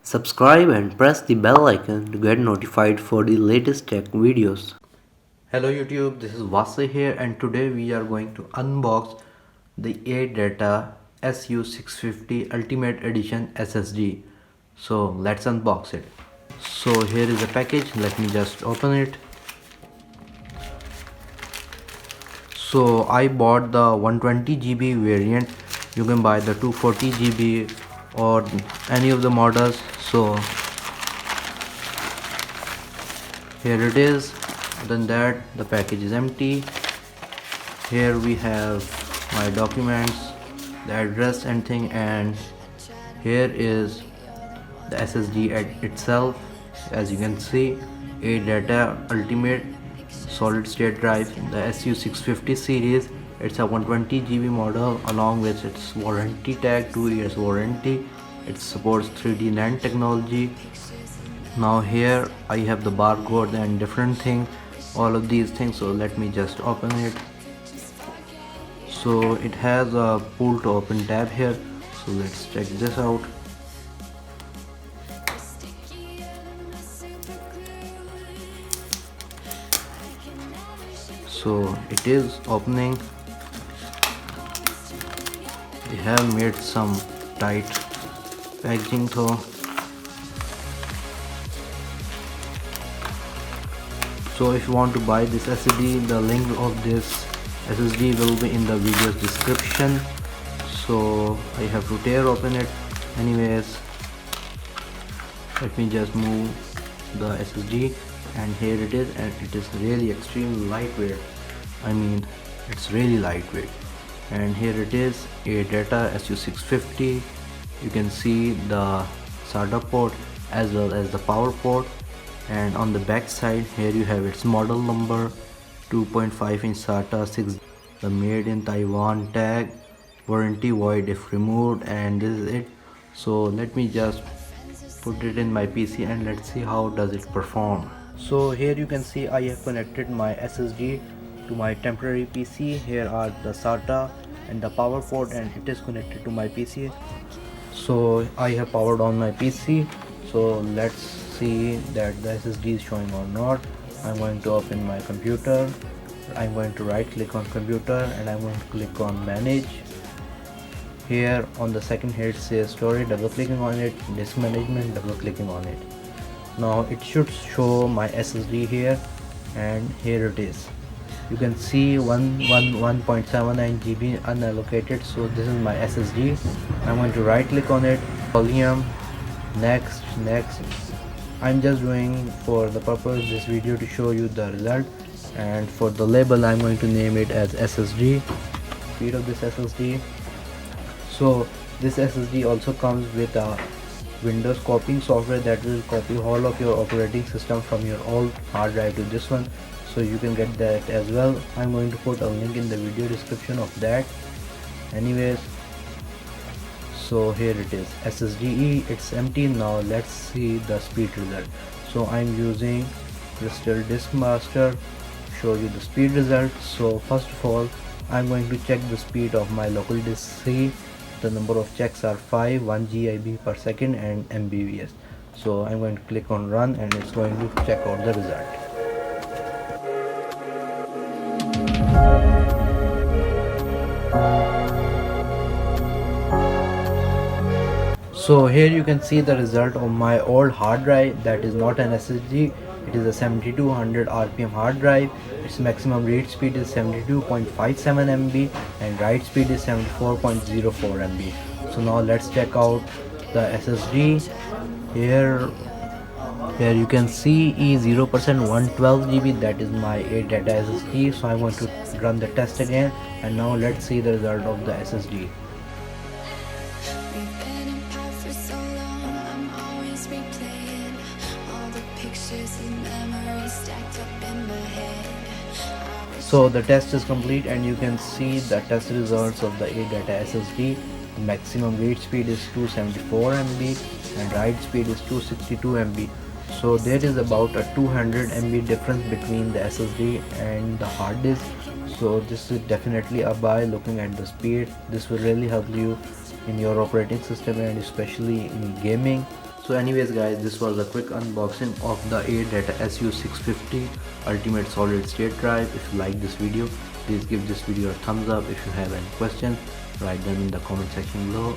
Subscribe and press the bell icon to get notified for the latest tech videos. Hello YouTube, this is Wasay here and today we are going to unbox the Adata SU650 Ultimate Edition SSD. So let's unbox it. So here is the package, let me just open it. So I bought the 120GB variant. You can buy the 240GB or any of the models. So here it is. Other than that, the package is empty. Here we have my documents, the address and thing, and here is the SSD itself. As you can see, Adata Ultimate solid state drive, the SU650 series. It's a 120GB model along with its warranty tag, 2 years warranty. It supports 3D NAND technology. Now here I have the barcode and different things, all of these things. So let me just open it. So it has a pull to open tab here. So let's check this out. So it is opening. They have made some tight packaging though. So if you want to buy this SSD, the link of this SSD will be in the video's description. So I have to tear open it. Anyways, let me just move the SSD, and here it is, and it is really extremely lightweight. I mean, it's really lightweight. And here it is, Adata SU650. You can see the SATA port as well as the power port, and on the back side here you have its model number, 2.5-inch SATA 6, the made in Taiwan tag, warranty void if removed, and this is it. So let me just put it in my PC and let's see how does it perform. So here you can see I have connected my SSD to my temporary PC. Here are the SATA and the power port, and it is connected to my PC. So I have powered on my PC. So let's see that the SSD is showing or not. I'm going to open my computer. I'm going to right click on computer and I'm going to click on manage. Here on the second head says storage, double clicking on it, disk management, double clicking on it. Now it should show my SSD here, and here it is. You can see 1.79 GB unallocated. So this is my SSD. I'm going to right click on it, volume, next. I'm just doing for the purpose of this video to show you the result, and for the label I'm going to name it as SSD, speed of this SSD. So this SSD also comes with a Windows copying software that will copy all of your operating system from your old hard drive to this one. So you can get that as well. I'm going to put a link in the video description of that. Anyways, so here it is, SSDE, it's empty. Now let's see the speed result. So I'm using Crystal Disk Master, show you the speed result. So first of all, I'm going to check the speed of my local disk C. The number of checks are 5, 1 GB per second and MBVS. So I'm going to click on run and it's going to check out the result. So here you can see the result of my old hard drive. That is not an SSD, it is a 7200 RPM hard drive. Its maximum read speed is 72.57 MB and write speed is 74.04 MB. So now let's check out the SSD. Here you can see E0% 112 GB. That is my Adata SSD. So I'm going to run the test again, and now let's see the result of the SSD. So the test is complete and you can see the test results of the Adata SSD. The maximum read speed is 274 MB and write speed is 262 MB. So there is about a 200 MB difference between the SSD and the hard disk. So this is definitely a buy. Looking at the speed, this will really help you in your operating system and especially in gaming. So anyways guys, this was a quick unboxing of the Adata SU650 ultimate solid state drive. If you like this video, please give this video a thumbs up. If you have any questions, write them in the comment section below.